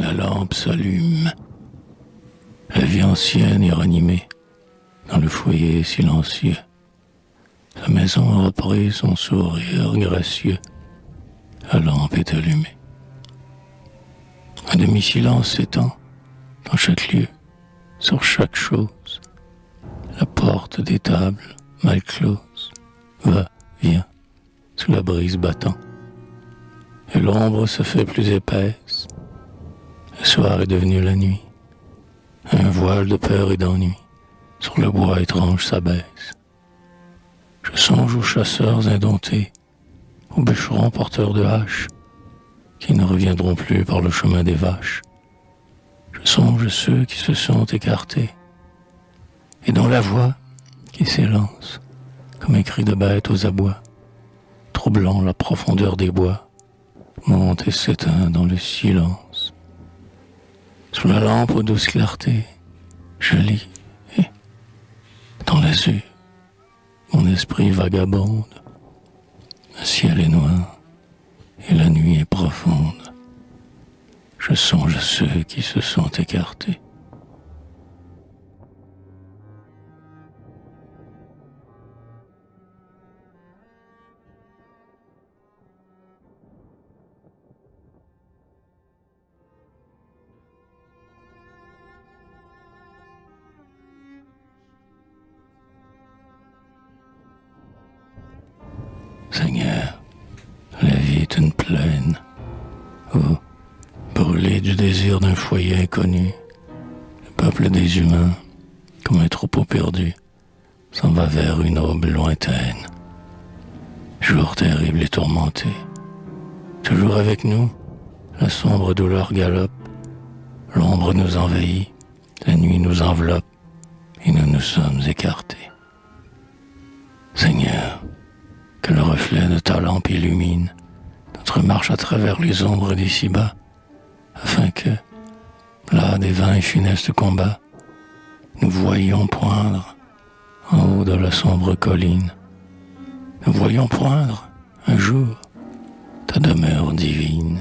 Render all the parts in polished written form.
La lampe s'allume. La vie ancienne est ranimée dans le foyer silencieux. La maison a repris son sourire gracieux. La lampe est allumée. Un demi-silence s'étend dans chaque lieu, sur chaque chose. La porte des tables, mal close, va, vient, sous la brise battant. Et l'ombre se fait plus épaisse. Le soir est devenu la nuit. Un voile de peur et d'ennui sur le bois étrange s'abaisse. Je songe aux chasseurs indomptés, aux bûcherons porteurs de haches, qui ne reviendront plus par le chemin des vaches. Je songe à ceux qui se sont écartés, et dont la voix, qui s'élance, comme un cri de bête aux abois, troublant la profondeur des bois, monte et s'éteint dans le silence. Sous la lampe aux douces clartés, je lis, et, dans l'azur, mon esprit vagabonde. Le ciel est noir, et la nuit est profonde. Je songe à ceux qui se sont écartés. Seigneur, la vie est une plaine où, brûlé du désir d'un foyer inconnu, le peuple des humains, comme un troupeau perdu, s'en va vers une aube lointaine. Jour terrible et tourmenté, toujours avec nous, la sombre douleur galope, l'ombre nous envahit, la nuit nous enveloppe, et nous nous sommes écartés. Seigneur, que le reflet de ta lampe illumine notre marche à travers les ombres d'ici-bas, afin que, là des vains et funestes combats, nous voyions poindre, en haut de la sombre colline, nous voyions poindre, un jour, ta demeure divine.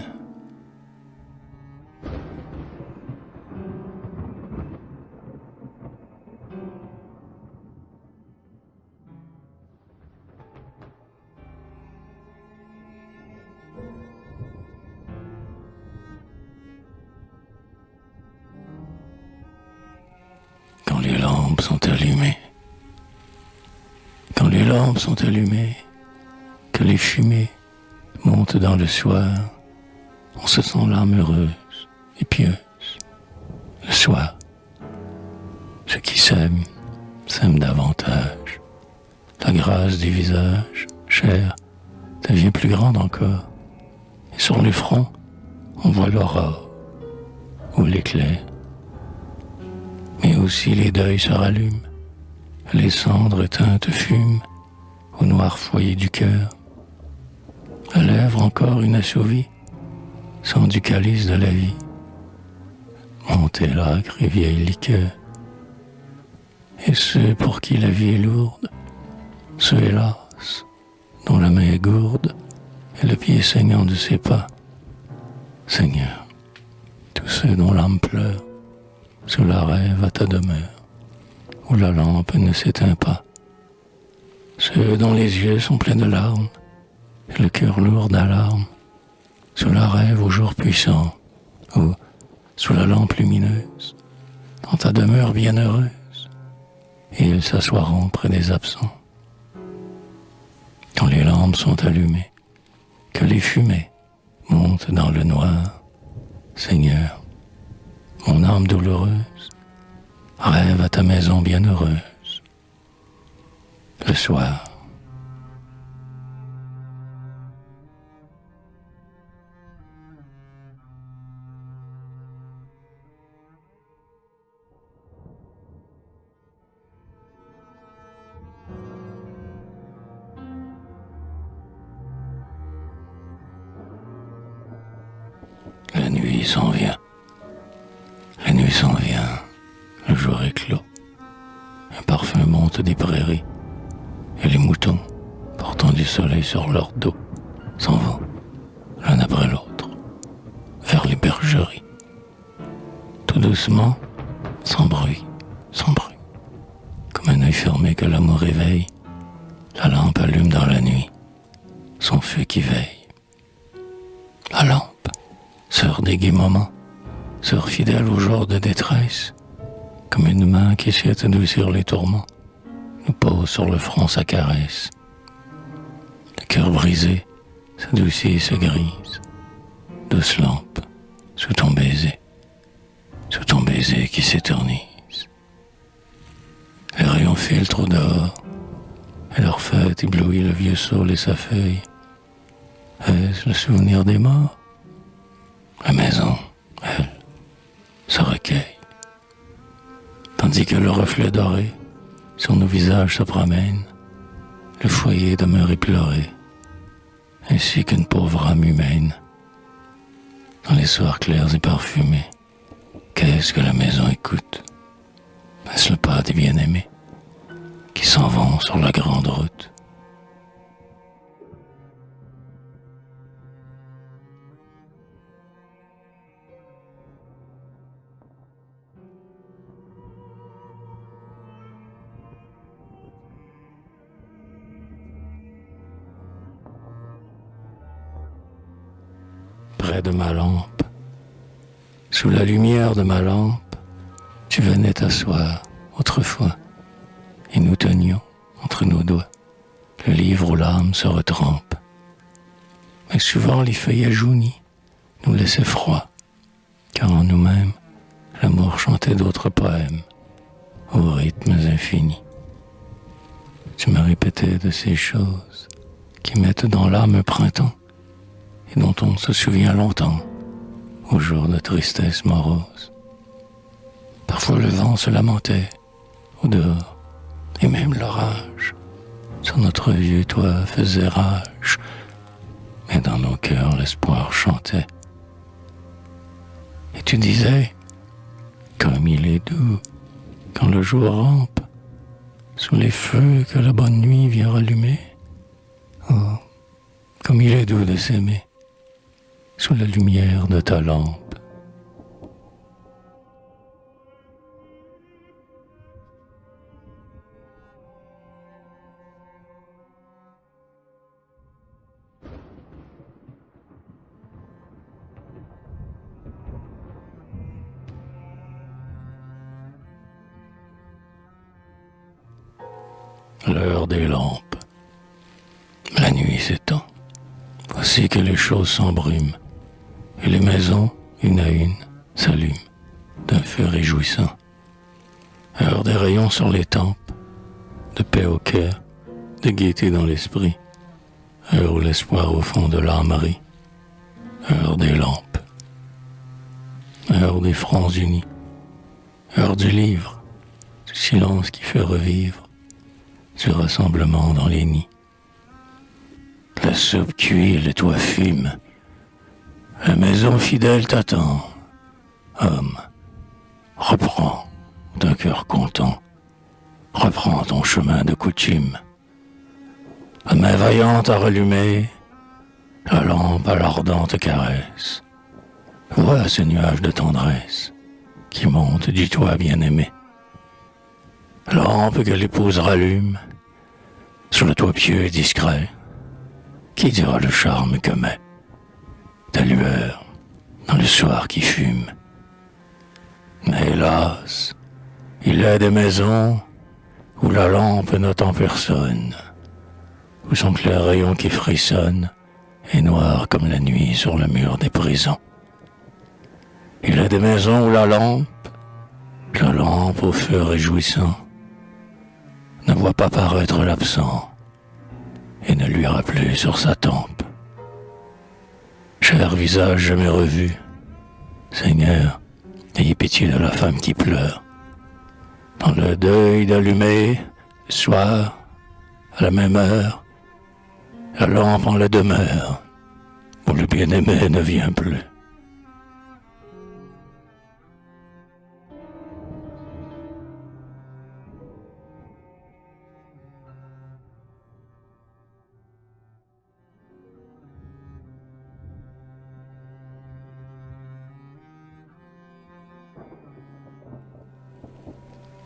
Quand les lampes sont allumées, quand les lampes sont allumées, que les fumées montent dans le soir, on se sent l'âme heureuse et pieuse. Le soir, ceux qui s'aiment davantage. La grâce du visage, cher, devient plus grande encore, et sur les fronts, on voit l'aurore ou l'éclair. Mais aussi les deuils se rallument, les cendres éteintes fument au noir foyer du cœur. La lèvre encore inassouvie, sang du calice de la vie. Montez l'âcre et vieille liqueur. Et ceux pour qui la vie est lourde, ceux hélas, dont la main est gourde et le pied saignant de ses pas. Seigneur, tous ceux dont l'âme pleure, sous la rêve à ta demeure, où la lampe ne s'éteint pas. Ceux dont les yeux sont pleins de larmes, et le cœur lourd d'alarme, sous la rêve au jour puissant, ou sous la lampe lumineuse, dans ta demeure bienheureuse, et ils s'assoiront près des absents. Quand les lampes sont allumées, que les fumées montent dans le noir, Seigneur, mon âme douloureuse rêve à ta maison bienheureuse. Le soir, la nuit s'en vient. La nuit s'en vient, le jour est clos. Un parfum monte des prairies, et les moutons, portant du soleil sur leur dos, s'en vont, l'un après l'autre, vers les bergeries. Tout doucement, sans bruit, sans bruit. Comme un œil fermé que l'amour éveille, la lampe allume dans la nuit son feu qui veille. La lampe, sœur des gais moments, sœur fidèle aux jours de détresse, comme une main qui sait adoucir les tourments, nous pose sur le front sa caresse. Le cœur brisé s'adoucit et se grise, douce lampe, sous ton baiser qui s'éternise. Les rayons filtrent au dehors, et leur fête éblouit le vieux saule et sa feuille. Est-ce le souvenir des morts? La maison, elle, se recueille. Tandis que le reflet doré sur nos visages se promène, le foyer demeure éploré, ainsi qu'une pauvre âme humaine. Dans les soirs clairs et parfumés, qu'est-ce que la maison écoute? Est-ce le pas des bien-aimés qui s'en vont sur la grande route? Près de ma lampe, sous la lumière de ma lampe, tu venais t'asseoir autrefois, et nous tenions entre nos doigts le livre où l'âme se retrempe. Mais souvent les feuillets jaunis nous laissaient froid, car en nous-mêmes l'amour chantait d'autres poèmes aux rythmes infinis. Tu me répétais de ces choses qui mettent dans l'âme un printemps et dont on se souvient longtemps aux jours de tristesse morose. Parfois le vent se lamentait au dehors, et même l'orage sur notre vieux toit faisait rage, mais dans nos cœurs l'espoir chantait. Et tu disais, comme il est doux quand le jour rampe sous les feux que la bonne nuit vient rallumer. Oh, comme il est doux de s'aimer sous la lumière de ta lampe. L'heure des lampes. La nuit s'étend. Voici que les choses s'embrument, et les maisons, une à une, s'allument d'un feu réjouissant. Heure des rayons sur les tempes, de paix au cœur, de gaieté dans l'esprit. Heure où l'espoir au fond de l'âme rit. Heure des lampes. Heure des fronts unis. Heure du livre, du silence qui fait revivre, du rassemblement dans les nids. La soupe cuit, le toit fume. La maison fidèle t'attend. Homme, reprends d'un cœur content. Reprends ton chemin de coutume. La main vaillante à rallumer, la lampe à l'ardente caresse. Vois ce nuage de tendresse qui monte du toit bien-aimé. Lampe que l'épouse rallume sur le toit pieux et discret. Qui dira le charme que met ta lueur dans le soir qui fume? Mais hélas, il est des maisons où la lampe n'attend personne, où son clair rayon qui frissonne est noir comme la nuit sur le mur des prisons. Il est des maisons où la lampe au feu réjouissant, ne voit pas paraître l'absent et ne lui rappeler sur sa tempe. Cher visage jamais revu, Seigneur, ayez pitié de la femme qui pleure. Dans le deuil d'allumer, le soir, à la même heure, la lampe en la demeure, où le bien-aimé ne vient plus.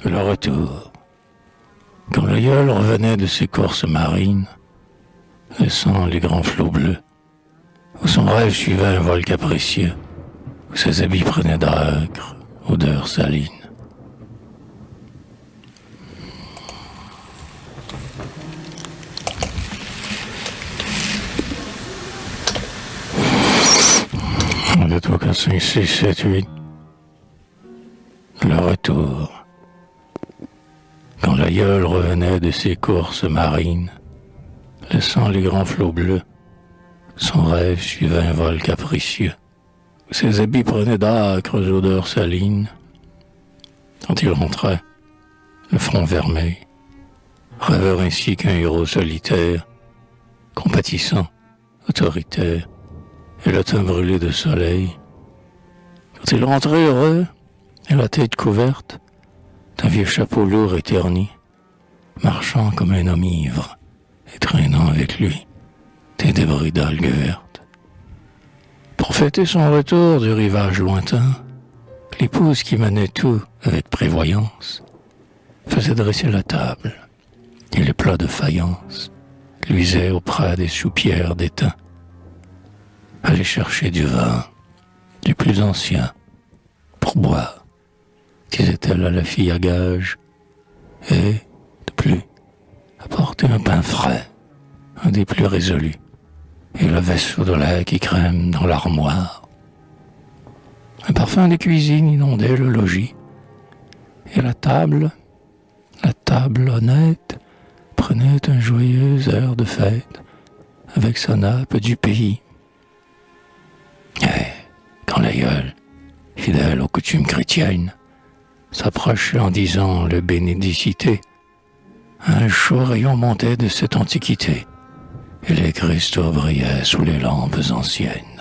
Le retour. Quand l'aïeul revenait de ses courses marines, laissant les grands flots bleus, où son rêve suivait un vol capricieux, où ses habits prenaient d'âcre, odeur saline. Un, deux, trois, quatre, cinq, six, sept, huit. Le retour. Quand l'aïeul revenait de ses courses marines, laissant les grands flots bleus, son rêve suivait un vol capricieux, où ses habits prenaient d'âcres odeurs salines. Quand il rentrait, le front vermeil, rêveur ainsi qu'un héros solitaire, compatissant, autoritaire, et le teint brûlé de soleil. Quand il rentrait heureux, et la tête couverte d'un vieux chapeau lourd et terni, marchant comme un homme ivre, et traînant avec lui des débris d'algues vertes. Pour fêter son retour du rivage lointain, l'épouse qui menait tout avec prévoyance faisait dresser la table, et les plats de faïence luisaient auprès des soupières d'étain. Allait chercher du vin, du plus ancien, pour boire, disait-elle à la fille à gage, et, de plus, apporter un pain frais, un des plus résolus, et le vaisseau de lait qui crème dans l'armoire. Un parfum de cuisine inondait le logis, et la table honnête, prenait un joyeux air de fête, avec sa nappe du pays. Et quand l'aïeul, fidèle aux coutumes chrétiennes, s'approchait en disant le bénédicité, un chaud rayon montait de cette antiquité, et les cristaux brillaient sous les lampes anciennes.